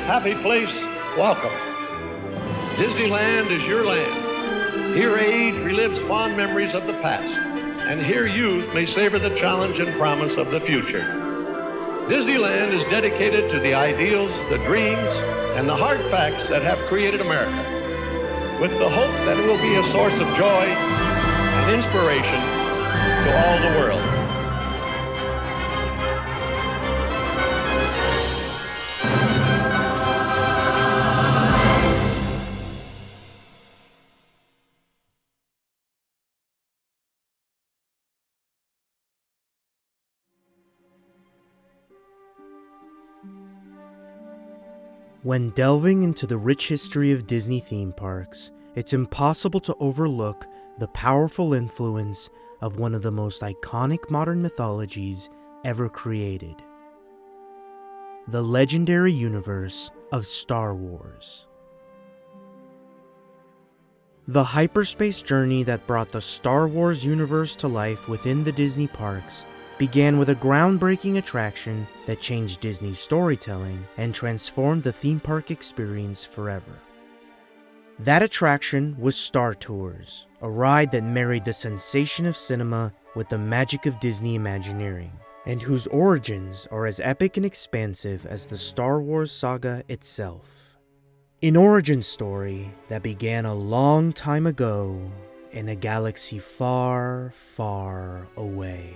happy place, welcome. Disneyland is your land. Here age relives fond memories of the past, and here youth may savor the challenge and promise of the future. Disneyland is dedicated to the ideals, the dreams, and the hard facts that have created America, with the hope that it will be a source of joy and inspiration to all the world. When delving into the rich history of Disney theme parks, it's impossible to overlook the powerful influence of one of the most iconic modern mythologies ever created: the legendary universe of Star Wars. The hyperspace journey that brought the Star Wars universe to life within the Disney parks began with a groundbreaking attraction that changed Disney's storytelling and transformed the theme park experience forever. That attraction was Star Tours, a ride that married the sensation of cinema with the magic of Disney Imagineering, and whose origins are as epic and expansive as the Star Wars saga itself. An origin story that began a long time ago in a galaxy far, far away.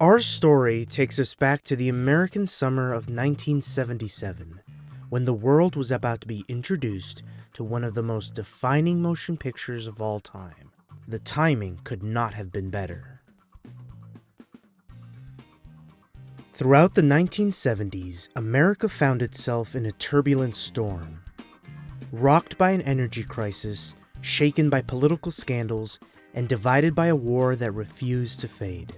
Our story takes us back to the American summer of 1977, when the world was about to be introduced to one of the most defining motion pictures of all time. The timing could not have been better. Throughout the 1970s, America found itself in a turbulent storm. Rocked by an energy crisis, shaken by political scandals, and divided by a war that refused to fade.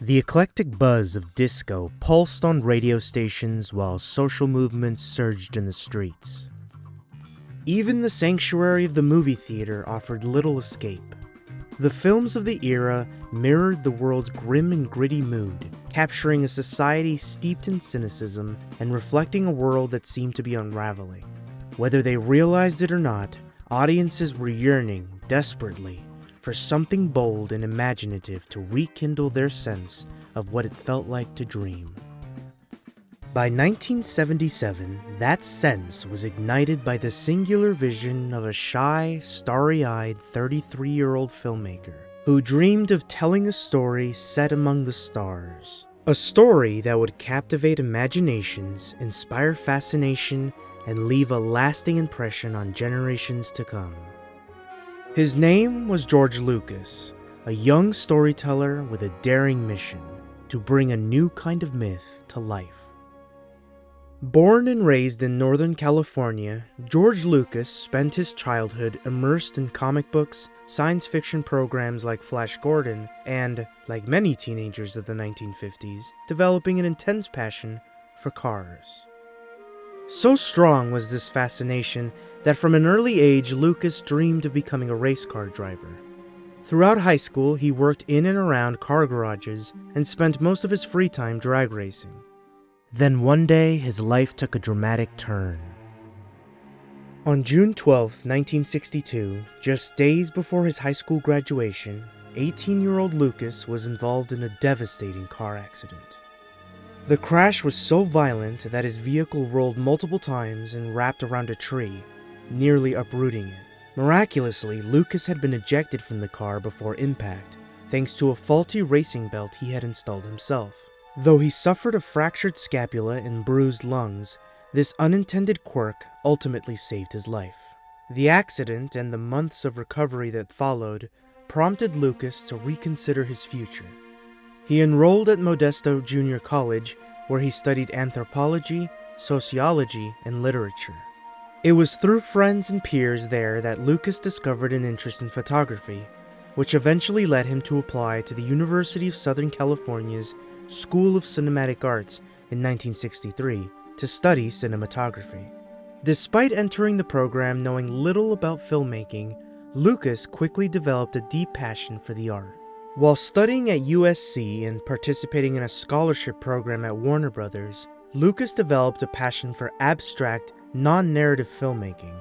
The eclectic buzz of disco pulsed on radio stations while social movements surged in the streets. Even the sanctuary of the movie theater offered little escape. The films of the era mirrored the world's grim and gritty mood, capturing a society steeped in cynicism and reflecting a world that seemed to be unraveling. Whether they realized it or not, audiences were yearning desperately for something bold and imaginative to rekindle their sense of what it felt like to dream. By 1977, that sense was ignited by the singular vision of a shy, starry-eyed 33-year-old filmmaker who dreamed of telling a story set among the stars. A story that would captivate imaginations, inspire fascination, and leave a lasting impression on generations to come. His name was George Lucas, a young storyteller with a daring mission to bring a new kind of myth to life. Born and raised in Northern California, George Lucas spent his childhood immersed in comic books, science fiction programs like Flash Gordon, and, like many teenagers of the 1950s, developing an intense passion for cars. So strong was this fascination that from an early age, Lucas dreamed of becoming a race car driver. Throughout high school, he worked in and around car garages and spent most of his free time drag racing. Then one day, his life took a dramatic turn. On June 12, 1962, just days before his high school graduation, 18-year-old Lucas was involved in a devastating car accident. The crash was so violent that his vehicle rolled multiple times and wrapped around a tree, nearly uprooting it. Miraculously, Lucas had been ejected from the car before impact, thanks to a faulty racing belt he had installed himself. Though he suffered a fractured scapula and bruised lungs, this unintended quirk ultimately saved his life. The accident and the months of recovery that followed prompted Lucas to reconsider his future. He enrolled at Modesto Junior College, where he studied anthropology, sociology, and literature. It was through friends and peers there that Lucas discovered an interest in photography, which eventually led him to apply to the University of Southern California's School of Cinematic Arts in 1963 to study cinematography. Despite entering the program knowing little about filmmaking, Lucas quickly developed a deep passion for the art. While studying at USC and participating in a scholarship program at Warner Brothers, Lucas developed a passion for abstract, non-narrative filmmaking,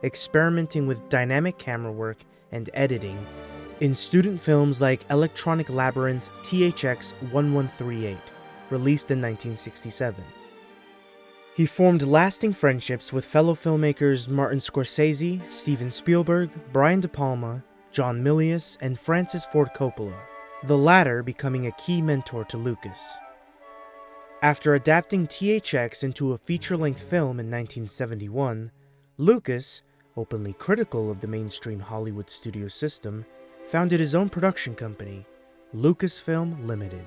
experimenting with dynamic camera work and editing in student films like Electronic Labyrinth THX 1138, released in 1967. He formed lasting friendships with fellow filmmakers Martin Scorsese, Steven Spielberg, Brian De Palma, John Milius, and Francis Ford Coppola, the latter becoming a key mentor to Lucas. After adapting THX into a feature-length film in 1971, Lucas, openly critical of the mainstream Hollywood studio system, founded his own production company, Lucasfilm Limited.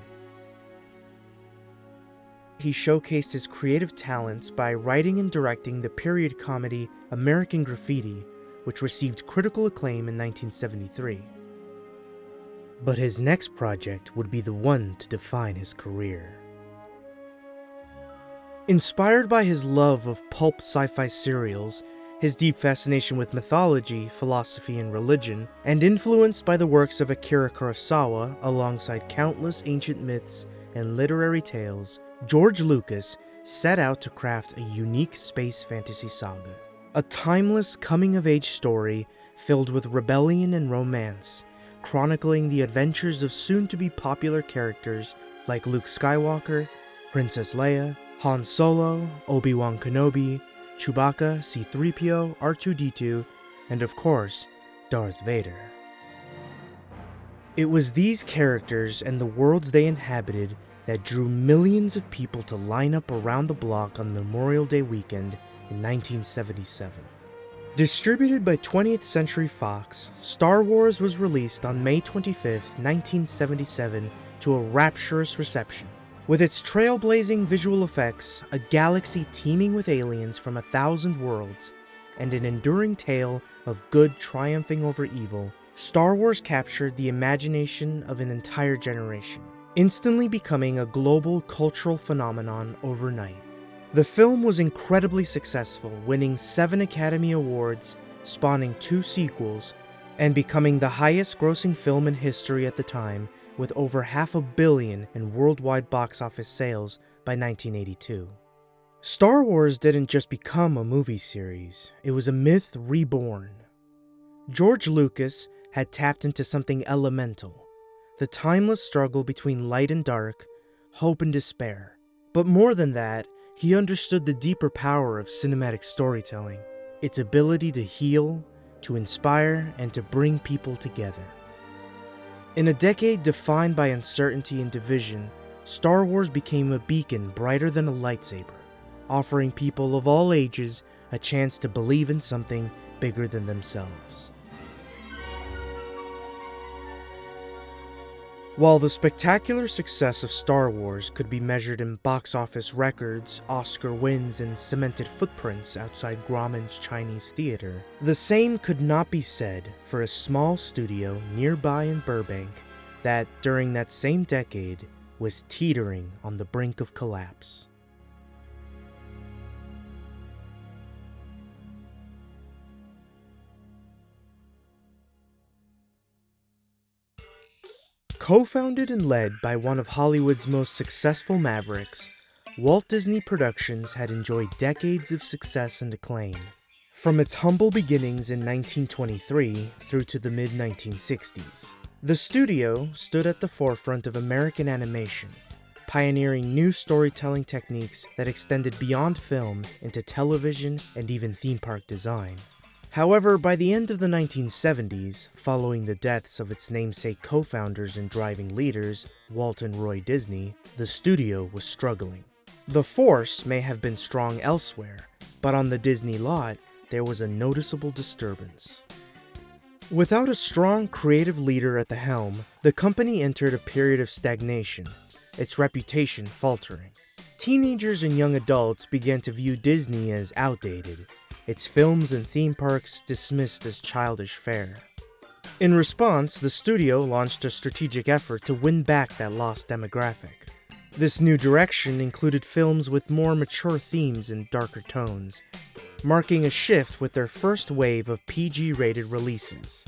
He showcased his creative talents by writing and directing the period comedy American Graffiti, which received critical acclaim in 1973. But his next project would be the one to define his career. Inspired by his love of pulp sci-fi serials, his deep fascination with mythology, philosophy, and religion, and influenced by the works of Akira Kurosawa alongside countless ancient myths and literary tales, George Lucas set out to craft a unique space fantasy saga. A timeless coming-of-age story filled with rebellion and romance, chronicling the adventures of soon-to-be popular characters like Luke Skywalker, Princess Leia, Han Solo, Obi-Wan Kenobi, Chewbacca, C-3PO, R2-D2, and of course, Darth Vader. It was these characters and the worlds they inhabited that drew millions of people to line up around the block on Memorial Day weekend in 1977. Distributed by 20th Century Fox, Star Wars was released on May 25, 1977, to a rapturous reception. With its trailblazing visual effects, a galaxy teeming with aliens from 1,000 worlds, and an enduring tale of good triumphing over evil, Star Wars captured the imagination of an entire generation, instantly becoming a global cultural phenomenon overnight. The film was incredibly successful, winning 7 Academy Awards, spawning 2 sequels, and becoming the highest-grossing film in history at the time, with over $500 million in worldwide box office sales by 1982. Star Wars didn't just become a movie series, it was a myth reborn. George Lucas had tapped into something elemental, the timeless struggle between light and dark, hope and despair. But more than that, he understood the deeper power of cinematic storytelling, its ability to heal, to inspire, and to bring people together. In a decade defined by uncertainty and division, Star Wars became a beacon brighter than a lightsaber, offering people of all ages a chance to believe in something bigger than themselves. While the spectacular success of Star Wars could be measured in box office records, Oscar wins, and cemented footprints outside Grauman's Chinese theater, the same could not be said for a small studio nearby in Burbank that, during that same decade, was teetering on the brink of collapse. Co-founded and led by one of Hollywood's most successful mavericks, Walt Disney Productions had enjoyed decades of success and acclaim. From its humble beginnings in 1923 through to the mid-1960s, the studio stood at the forefront of American animation, pioneering new storytelling techniques that extended beyond film into television and even theme park design. However, by the end of the 1970s, following the deaths of its namesake co-founders and driving leaders, Walt and Roy Disney, the studio was struggling. The force may have been strong elsewhere, but on the Disney lot, there was a noticeable disturbance. Without a strong creative leader at the helm, the company entered a period of stagnation, its reputation faltering. Teenagers and young adults began to view Disney as outdated, its films and theme parks dismissed as childish fare. In response, the studio launched a strategic effort to win back that lost demographic. This new direction included films with more mature themes and darker tones, marking a shift with their first wave of PG-rated releases.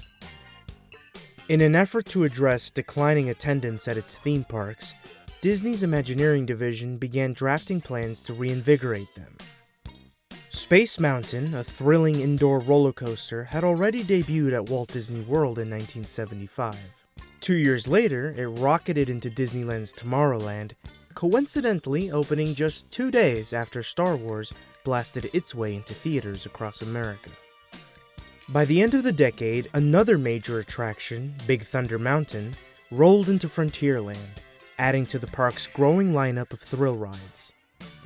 In an effort to address declining attendance at its theme parks, Disney's Imagineering division began drafting plans to reinvigorate them. Space Mountain, a thrilling indoor roller coaster, had already debuted at Walt Disney World in 1975. 2 years later, it rocketed into Disneyland's Tomorrowland, coincidentally opening just 2 days after Star Wars blasted its way into theaters across America. By the end of the decade, another major attraction, Big Thunder Mountain, rolled into Frontierland, adding to the park's growing lineup of thrill rides.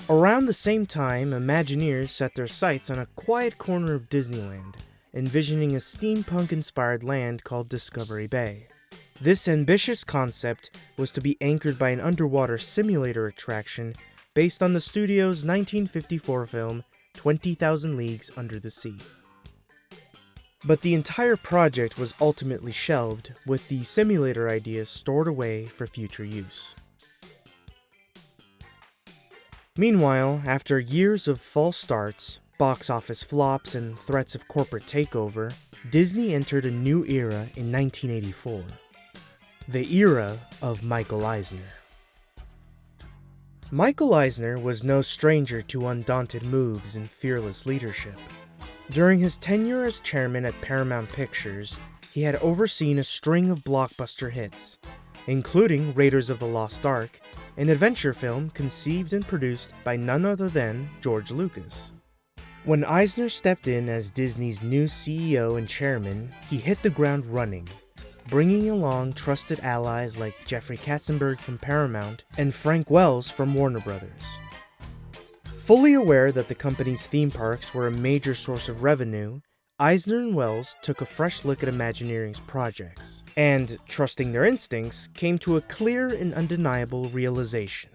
Around the same time, Imagineers set their sights on a quiet corner of Disneyland, envisioning a steampunk-inspired land called Discovery Bay. This ambitious concept was to be anchored by an underwater simulator attraction based on the studio's 1954 film 20,000 Leagues Under the Sea. But the entire project was ultimately shelved, with the simulator idea stored away for future use. Meanwhile, after years of false starts, box office flops, and threats of corporate takeover, Disney entered a new era in 1984. The era of Michael Eisner. Michael Eisner was no stranger to undaunted moves and fearless leadership. During his tenure as chairman at Paramount Pictures, he had overseen a string of blockbuster hits, including Raiders of the Lost Ark, an adventure film conceived and produced by none other than George Lucas. When Eisner stepped in as Disney's new CEO and chairman, he hit the ground running, bringing along trusted allies like Jeffrey Katzenberg from Paramount and Frank Wells from Warner Brothers. Fully aware that the company's theme parks were a major source of revenue, Eisner and Wells took a fresh look at Imagineering's projects, and, trusting their instincts, came to a clear and undeniable realization.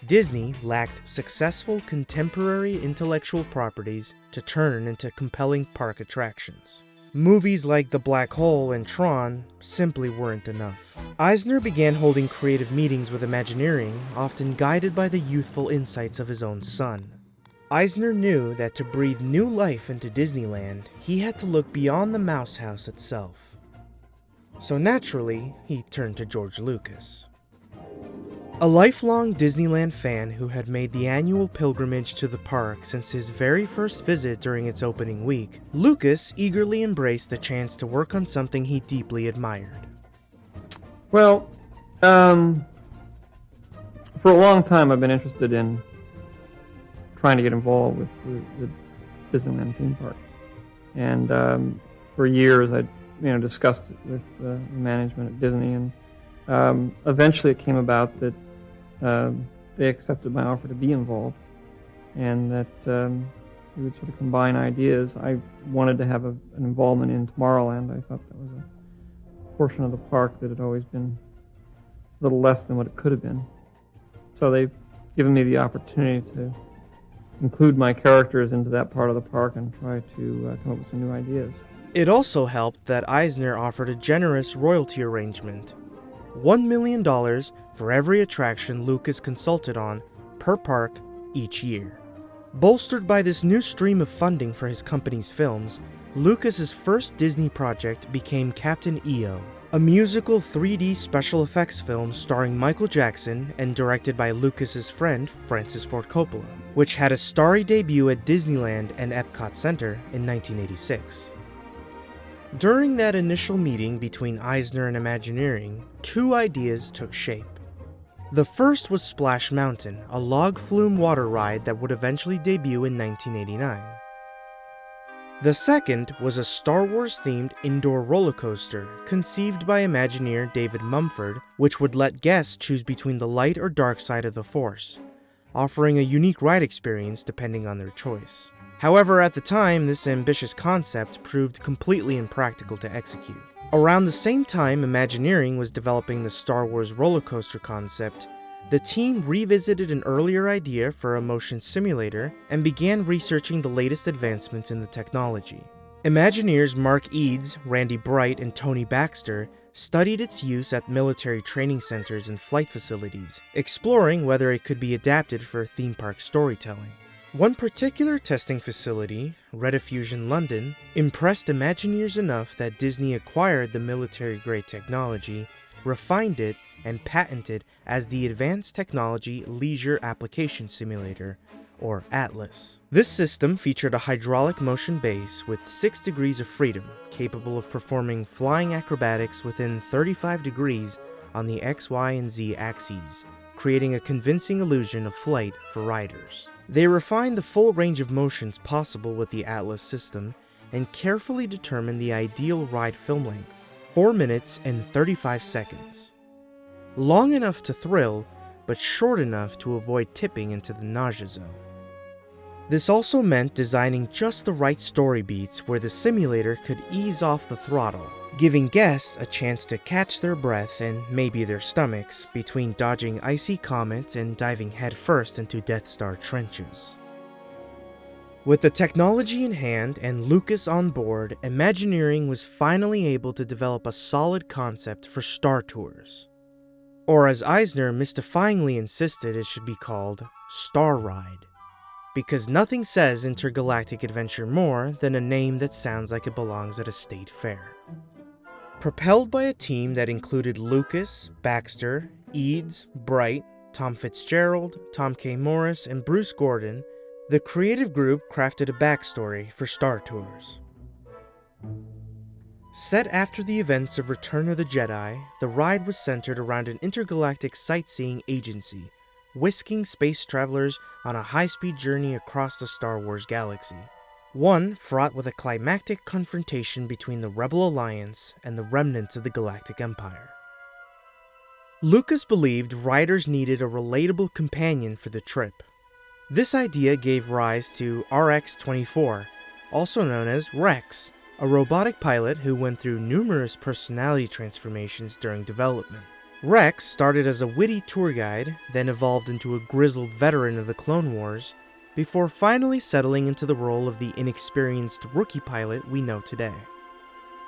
Disney lacked successful contemporary intellectual properties to turn into compelling park attractions. Movies like The Black Hole and Tron simply weren't enough. Eisner began holding creative meetings with Imagineering, often guided by the youthful insights of his own son. Eisner knew that to breathe new life into Disneyland, he had to look beyond the Mouse House itself. So naturally, he turned to George Lucas. A lifelong Disneyland fan who had made the annual pilgrimage to the park since his very first visit during its opening week, Lucas eagerly embraced the chance to work on something he deeply admired. Well, for a long time I've been interested in trying to get involved with the Disneyland theme park. And for years I discussed it with the management at Disney, and eventually it came about that they accepted my offer to be involved, and that we would sort of combine ideas. I wanted to have an involvement in Tomorrowland. I thought that was a portion of the park that had always been a little less than what it could have been. So they've given me the opportunity to include my characters into that part of the park and try to come up with some new ideas. It also helped that Eisner offered a generous royalty arrangement. $1 million for every attraction Lucas consulted on per park each year. Bolstered by this new stream of funding for his company's films, Lucas's first Disney project became Captain EO, a musical 3D special effects film starring Michael Jackson and directed by Lucas's friend Francis Ford Coppola, which had a starry debut at Disneyland and Epcot Center in 1986. During that initial meeting between Eisner and Imagineering, two ideas took shape. The first was Splash Mountain, a log flume water ride that would eventually debut in 1989. The second was a Star Wars-themed indoor roller coaster conceived by Imagineer David Mumford, which would let guests choose between the light or dark side of the Force, offering a unique ride experience depending on their choice. However, at the time, this ambitious concept proved completely impractical to execute. Around the same time Imagineering was developing the Star Wars roller coaster concept, the team revisited an earlier idea for a motion simulator and began researching the latest advancements in the technology. Imagineers Mark Eads, Randy Bright, and Tony Baxter studied its use at military training centers and flight facilities, exploring whether it could be adapted for theme park storytelling. One particular testing facility, Rediffusion London, impressed Imagineers enough that Disney acquired the military-grade technology, refined it, and patented as the Advanced Technology Leisure Application Simulator, or ATLAS. This system featured a hydraulic motion base with 6 degrees of freedom, capable of performing flying acrobatics within 35 degrees on the X, Y, and Z axes, creating a convincing illusion of flight for riders. They refined the full range of motions possible with the ATLAS system and carefully determined the ideal ride film length, 4 minutes and 35 seconds. Long enough to thrill, but short enough to avoid tipping into the nausea zone. This also meant designing just the right story beats where the simulator could ease off the throttle, giving guests a chance to catch their breath and maybe their stomachs between dodging icy comets and diving headfirst into Death Star trenches. With the technology in hand and Lucas on board, Imagineering was finally able to develop a solid concept for Star Tours. Or as Eisner mystifyingly insisted it should be called, Star Ride. Because nothing says intergalactic adventure more than a name that sounds like it belongs at a state fair. Propelled by a team that included Lucas, Baxter, Eads, Bright, Tom Fitzgerald, Tom K. Morris, and Bruce Gordon, the creative group crafted a backstory for Star Tours. Set after the events of Return of the Jedi, the ride was centered around an intergalactic sightseeing agency, whisking space travelers on a high-speed journey across the Star Wars galaxy. One fraught with a climactic confrontation between the Rebel Alliance and the remnants of the Galactic Empire. Lucas believed riders needed a relatable companion for the trip. This idea gave rise to RX-24, also known as Rex, a robotic pilot who went through numerous personality transformations during development. Rex started as a witty tour guide, then evolved into a grizzled veteran of the Clone Wars, before finally settling into the role of the inexperienced rookie pilot we know today.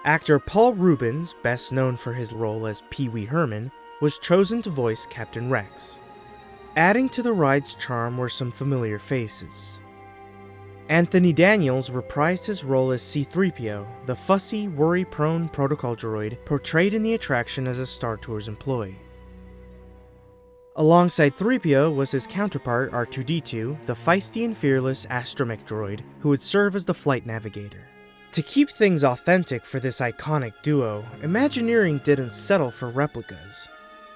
Actor Paul Reubens, best known for his role as Pee Wee Herman, was chosen to voice Captain Rex. Adding to the ride's charm were some familiar faces. Anthony Daniels reprised his role as C-3PO, the fussy, worry-prone protocol droid portrayed in the attraction as a Star Tours employee. Alongside 3PO was his counterpart R2-D2, the feisty and fearless astromech droid who would serve as the flight navigator. To keep things authentic for this iconic duo, Imagineering didn't settle for replicas.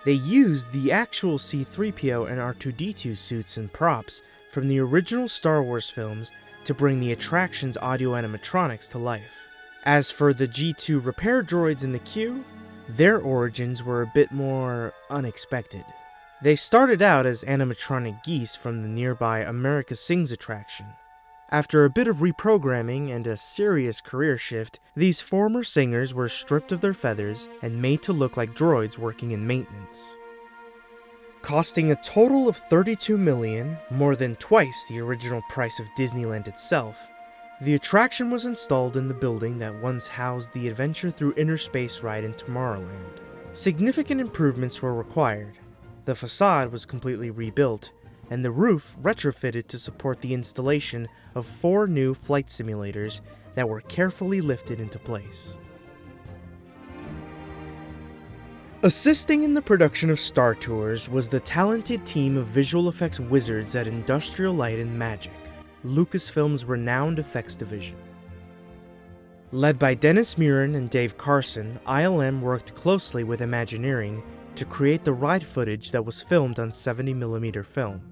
They used the actual C-3PO and R2-D2 suits and props from the original Star Wars films to bring the attraction's audio animatronics to life. As for the G2 repair droids in the queue, their origins were a bit more unexpected. They started out as animatronic geese from the nearby America Sings attraction. After a bit of reprogramming and a serious career shift, these former singers were stripped of their feathers and made to look like droids working in maintenance. Costing a total of $32 million, more than twice the original price of Disneyland itself, the attraction was installed in the building that once housed the Adventure Through Inner Space ride in Tomorrowland. Significant improvements were required. The facade was completely rebuilt, and the roof retrofitted to support the installation of 4 new flight simulators that were carefully lifted into place. Assisting in the production of Star Tours was the talented team of visual effects wizards at Industrial Light and Magic, Lucasfilm's renowned effects division. Led by Dennis Muren and Dave Carson, ILM worked closely with Imagineering to create the ride footage that was filmed on 70mm film.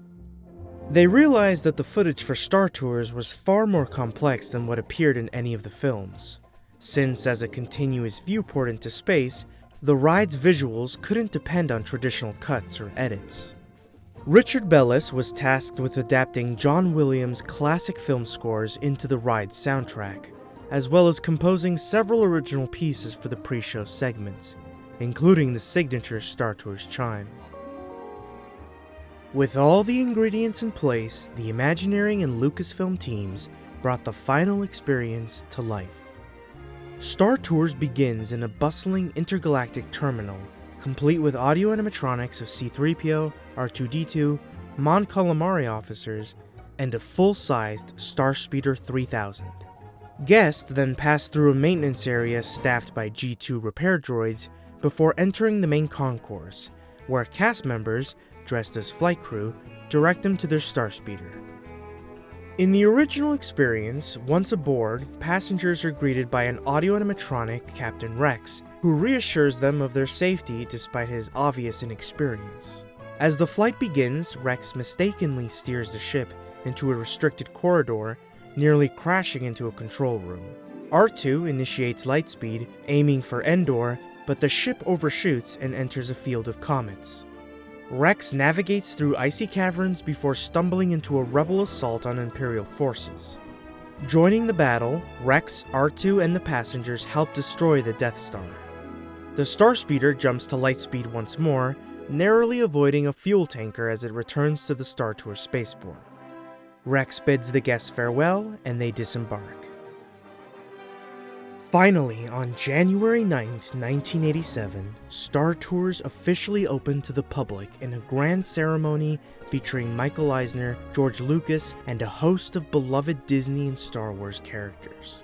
They realized that the footage for Star Tours was far more complex than what appeared in any of the films, since as a continuous viewport into space, the ride's visuals couldn't depend on traditional cuts or edits. Richard Bellis was tasked with adapting John Williams' classic film scores into the ride's soundtrack, as well as composing several original pieces for the pre-show segments, including the signature Star Tours chime. With all the ingredients in place, the Imagineering and Lucasfilm teams brought the final experience to life. Star Tours begins in a bustling intergalactic terminal, complete with audio animatronics of C-3PO, R2-D2, Mon Calamari officers, and a full-sized Starspeeder 3000. Guests then pass through a maintenance area staffed by G2 repair droids before entering the main concourse, where cast members, dressed as flight crew, direct them to their Starspeeder. In the original experience, once aboard, passengers are greeted by an audio animatronic, Captain Rex, who reassures them of their safety despite his obvious inexperience. As the flight begins, Rex mistakenly steers the ship into a restricted corridor, nearly crashing into a control room. R2 initiates lightspeed, aiming for Endor, but the ship overshoots and enters a field of comets. Rex navigates through icy caverns before stumbling into a rebel assault on Imperial forces. Joining the battle, Rex, R2, and the passengers help destroy the Death Star. The Starspeeder jumps to lightspeed once more, narrowly avoiding a fuel tanker as it returns to the Star Tour spaceport. Rex bids the guests farewell, and they disembark. Finally, on January 9th, 1987, Star Tours officially opened to the public in a grand ceremony featuring Michael Eisner, George Lucas, and a host of beloved Disney and Star Wars characters.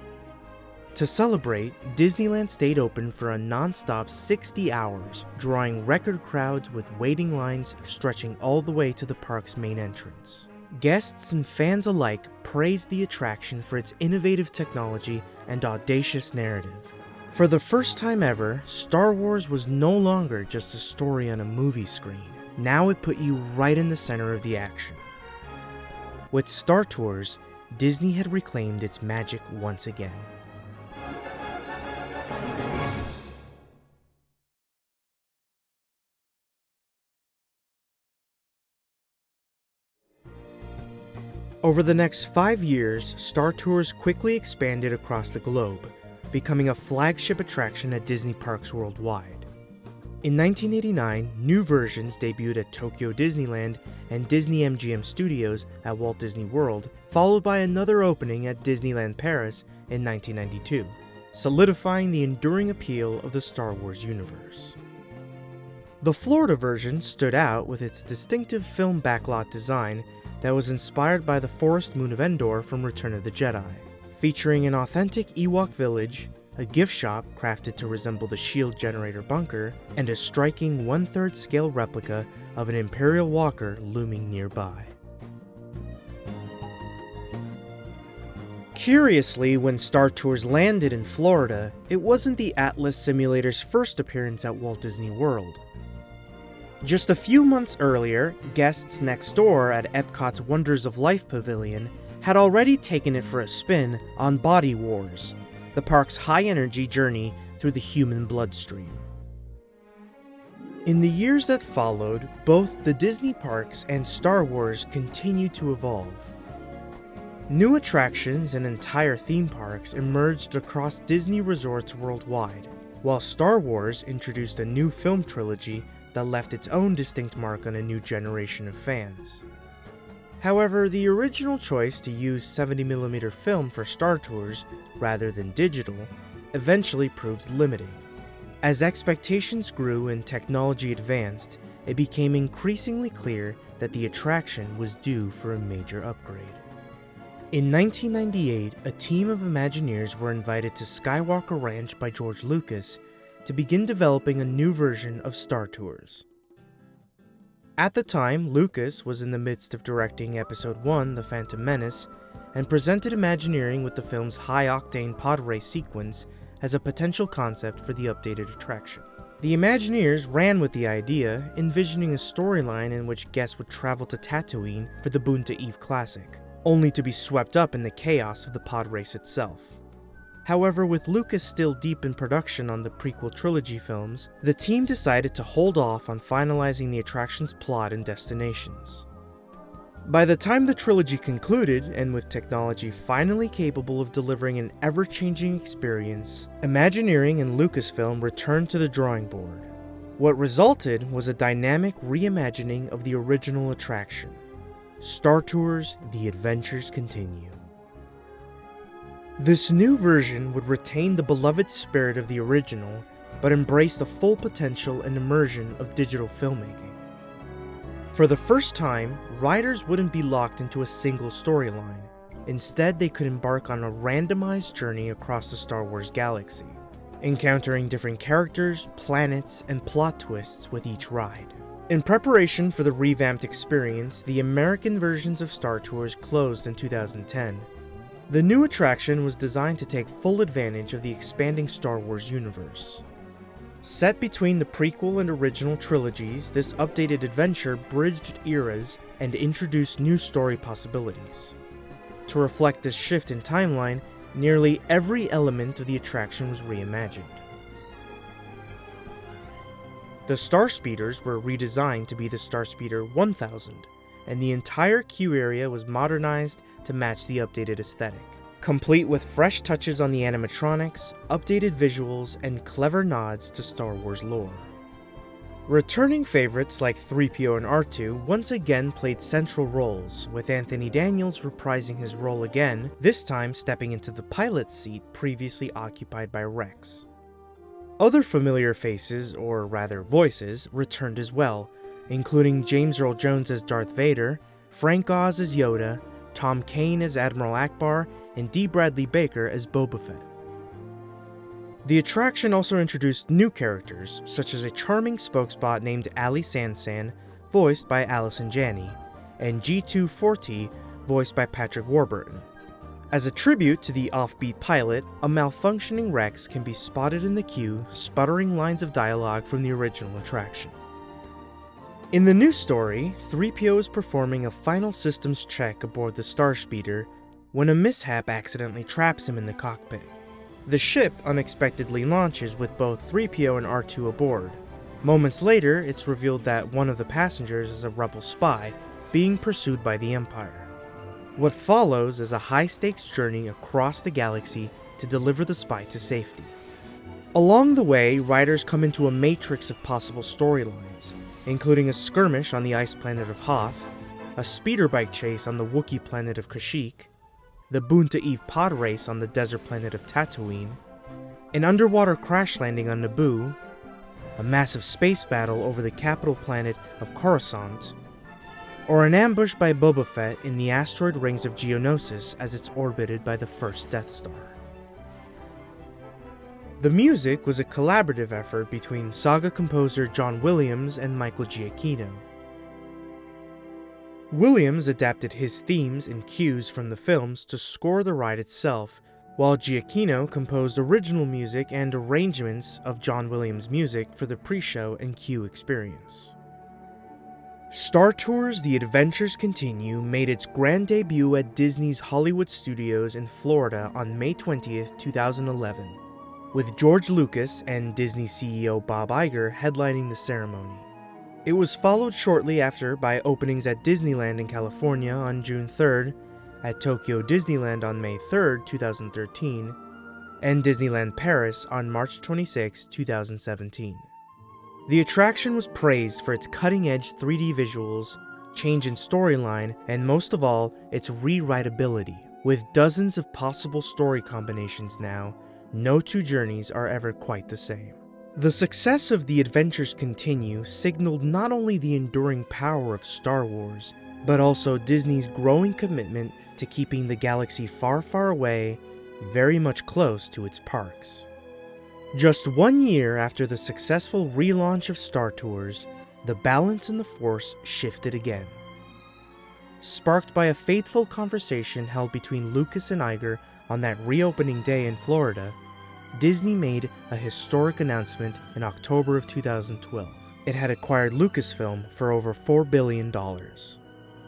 To celebrate, Disneyland stayed open for a non-stop 60 hours, drawing record crowds with waiting lines stretching all the way to the park's main entrance. Guests and fans alike praised the attraction for its innovative technology and audacious narrative. For the first time ever, Star Wars was no longer just a story on a movie screen. Now it put you right in the center of the action. With Star Tours, Disney had reclaimed its magic once again. Over the next 5 years, Star Tours quickly expanded across the globe, becoming a flagship attraction at Disney parks worldwide. In 1989, new versions debuted at Tokyo Disneyland and Disney MGM Studios at Walt Disney World, followed by another opening at Disneyland Paris in 1992, solidifying the enduring appeal of the Star Wars universe. The Florida version stood out with its distinctive film backlot design that was inspired by the forest moon of Endor from Return of the Jedi, featuring an authentic Ewok village, a gift shop crafted to resemble the shield generator bunker, and a striking 1/3 scale replica of an Imperial Walker looming nearby. Curiously, when Star Tours landed in Florida, it wasn't the Atlas simulator's first appearance at Walt Disney World. Just a few months earlier, guests next door at Epcot's Wonders of Life Pavilion had already taken it for a spin on Body Wars, the park's high-energy journey through the human bloodstream. In the years that followed, both the Disney parks and Star Wars continued to evolve. New attractions and entire theme parks emerged across Disney resorts worldwide, while Star Wars introduced a new film trilogy that left its own distinct mark on a new generation of fans. However, the original choice to use 70mm film for Star Tours rather than digital eventually proved limiting. As expectations grew and technology advanced, it became increasingly clear that the attraction was due for a major upgrade. In 1998, a team of Imagineers were invited to Skywalker Ranch by George Lucas to begin developing a new version of Star Tours. At the time, Lucas was in the midst of directing Episode 1, The Phantom Menace, and presented Imagineering with the film's high-octane pod race sequence as a potential concept for the updated attraction. The Imagineers ran with the idea, envisioning a storyline in which guests would travel to Tatooine for the Boonta Eve Classic, only to be swept up in the chaos of the pod race itself. However, with Lucas still deep in production on the prequel trilogy films, the team decided to hold off on finalizing the attraction's plot and destinations. By the time the trilogy concluded, and with technology finally capable of delivering an ever-changing experience, Imagineering and Lucasfilm returned to the drawing board. What resulted was a dynamic reimagining of the original attraction. Star Tours: The Adventures Continue. This new version would retain the beloved spirit of the original, but embrace the full potential and immersion of digital filmmaking. For the first time, riders wouldn't be locked into a single storyline. Instead, they could embark on a randomized journey across the Star Wars galaxy, encountering different characters, planets, and plot twists with each ride. In preparation for the revamped experience, the American versions of Star Tours closed in 2010. The new attraction was designed to take full advantage of the expanding Star Wars universe. Set between the prequel and original trilogies, this updated adventure bridged eras and introduced new story possibilities. To reflect this shift in timeline, nearly every element of the attraction was reimagined. The Starspeeders were redesigned to be the Starspeeder 1000, and the entire queue area was modernized to match the updated aesthetic, complete with fresh touches on the animatronics, updated visuals, and clever nods to Star Wars lore. Returning favorites like 3PO and R2 once again played central roles, with Anthony Daniels reprising his role again, this time stepping into the pilot's seat previously occupied by Rex. Other familiar faces, or rather voices, returned as well, including James Earl Jones as Darth Vader, Frank Oz as Yoda, Tom Kane as Admiral Akbar, and D. Bradley Baker as Boba Fett. The attraction also introduced new characters, such as a charming spokesbot named Ali Sansan, voiced by Allison Janney, and G240, voiced by Patrick Warburton. As a tribute to the offbeat pilot, a malfunctioning Rex can be spotted in the queue, sputtering lines of dialogue from the original attraction. In the new story, 3PO is performing a final systems check aboard the Starspeeder when a mishap accidentally traps him in the cockpit. The ship unexpectedly launches with both 3PO and R2 aboard. Moments later, it's revealed that one of the passengers is a rebel spy being pursued by the Empire. What follows is a high-stakes journey across the galaxy to deliver the spy to safety. Along the way, riders come into a matrix of possible storylines, including a skirmish on the ice planet of Hoth, a speeder bike chase on the Wookiee planet of Kashyyyk, the Boonta Eve pod race on the desert planet of Tatooine, an underwater crash landing on Naboo, a massive space battle over the capital planet of Coruscant, or an ambush by Boba Fett in the asteroid rings of Geonosis as it's orbited by the first Death Star. The music was a collaborative effort between saga composer John Williams and Michael Giacchino. Williams adapted his themes and cues from the films to score the ride itself, while Giacchino composed original music and arrangements of John Williams' music for the pre-show and queue experience. Star Tours: The Adventures Continue made its grand debut at Disney's Hollywood Studios in Florida on May 20th, 2011, with George Lucas and Disney CEO Bob Iger headlining the ceremony. It was followed shortly after by openings at Disneyland in California on June 3rd, at Tokyo Disneyland on May 3rd, 2013, and Disneyland Paris on March 26, 2017. The attraction was praised for its cutting-edge 3D visuals, change in storyline, and most of all, its rewritability. With dozens of possible story combinations now, no two journeys are ever quite the same. The success of The Adventures Continue signaled not only the enduring power of Star Wars, but also Disney's growing commitment to keeping the galaxy far, far away, very much close to its parks. Just 1 year after the successful relaunch of Star Tours, the balance in the Force shifted again. Sparked by a fateful conversation held between Lucas and Iger on that reopening day in Florida, Disney made a historic announcement in October of 2012. It had acquired Lucasfilm for over $4 billion.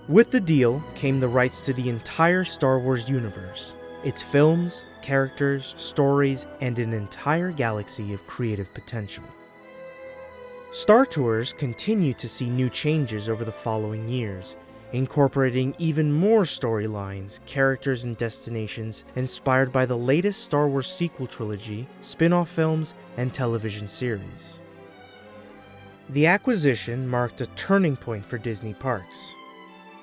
With the deal came the rights to the entire Star Wars universe, its films, characters, stories, and an entire galaxy of creative potential. Star Tours continued to see new changes over the following years, incorporating even more storylines, characters, and destinations inspired by the latest Star Wars sequel trilogy, spin-off films, and television series. The acquisition marked a turning point for Disney Parks.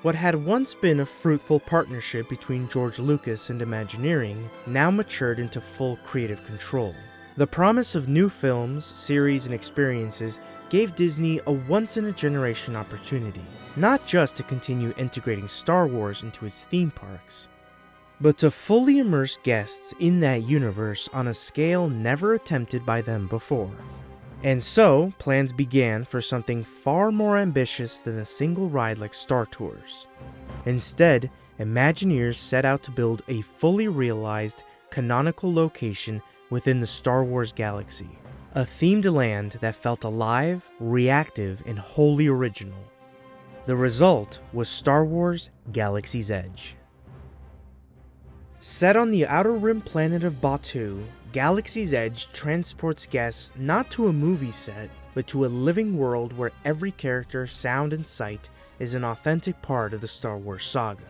What had once been a fruitful partnership between George Lucas and Imagineering now matured into full creative control. The promise of new films, series, and experiences gave Disney a once-in-a-generation opportunity, not just to continue integrating Star Wars into its theme parks, but to fully immerse guests in that universe on a scale never attempted by them before. And so, plans began for something far more ambitious than a single ride like Star Tours. Instead, Imagineers set out to build a fully realized, canonical location within the Star Wars galaxy. A themed land that felt alive, reactive, and wholly original. The result was Star Wars Galaxy's Edge. Set on the outer rim planet of Batuu, Galaxy's Edge transports guests not to a movie set, but to a living world where every character, sound, and sight is an authentic part of the Star Wars saga.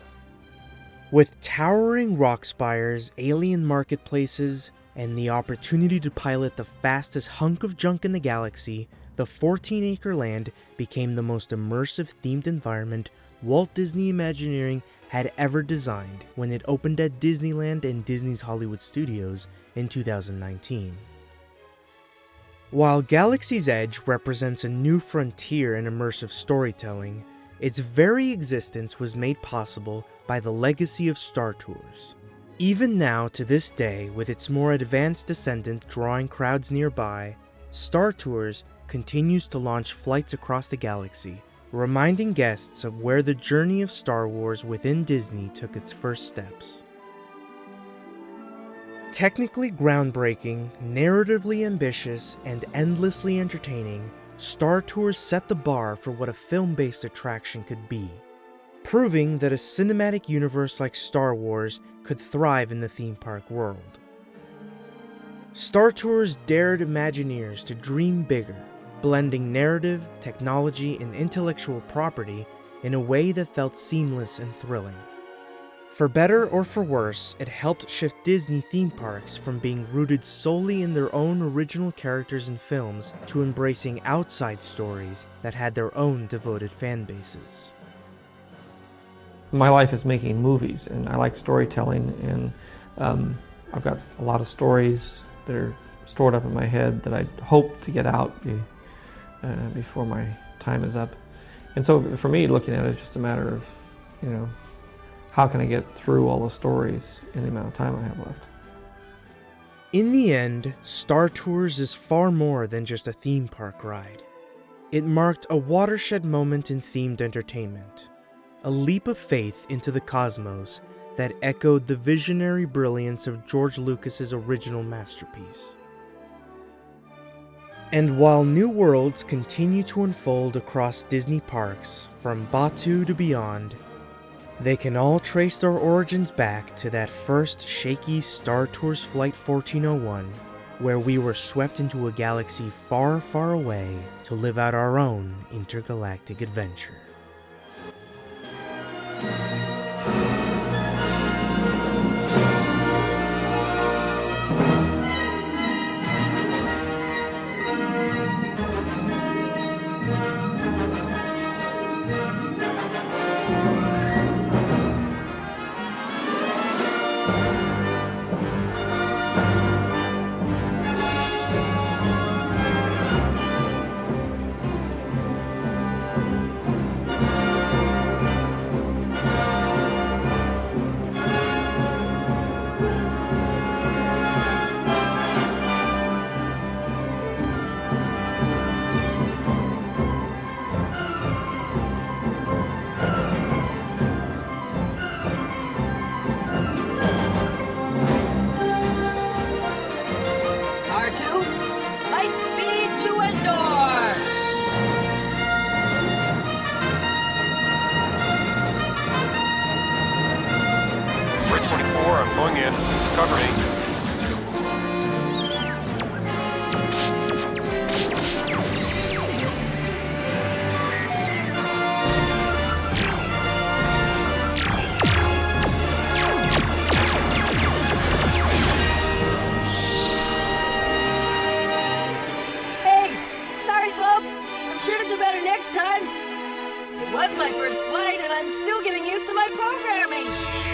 With towering rock spires, alien marketplaces, and the opportunity to pilot the fastest hunk of junk in the galaxy, the 14-acre land became the most immersive themed environment Walt Disney Imagineering had ever designed when it opened at Disneyland and Disney's Hollywood Studios in 2019. While Galaxy's Edge represents a new frontier in immersive storytelling, its very existence was made possible by the legacy of Star Tours. Even now, to this day, with its more advanced descendant drawing crowds nearby, Star Tours continues to launch flights across the galaxy, reminding guests of where the journey of Star Wars within Disney took its first steps. Technically groundbreaking, narratively ambitious, and endlessly entertaining, Star Tours set the bar for what a film-based attraction could be, proving that a cinematic universe like Star Wars could thrive in the theme park world. Star Tours dared Imagineers to dream bigger, blending narrative, technology, and intellectual property in a way that felt seamless and thrilling. For better or for worse, it helped shift Disney theme parks from being rooted solely in their own original characters and films to embracing outside stories that had their own devoted fan bases. My life is making movies, and I like storytelling, and I've got a lot of stories that are stored up in my head that I hope to get out before my time is up. And so for me, looking at it, it's just a matter of, how can I get through all the stories in the amount of time I have left? In the end, Star Tours is far more than just a theme park ride. It marked a watershed moment in themed entertainment, a leap of faith into the cosmos that echoed the visionary brilliance of George Lucas's original masterpiece. And while new worlds continue to unfold across Disney parks, from Batuu to beyond, they can all trace their origins back to that first shaky Star Tours Flight 1401, where we were swept into a galaxy far, far away to live out our own intergalactic adventure. R2, light speed to Endor! 324, I'm going in. Cover me. Hey, sorry folks, I'm sure to do better next time. It was my first flight and I'm still getting used to my programming.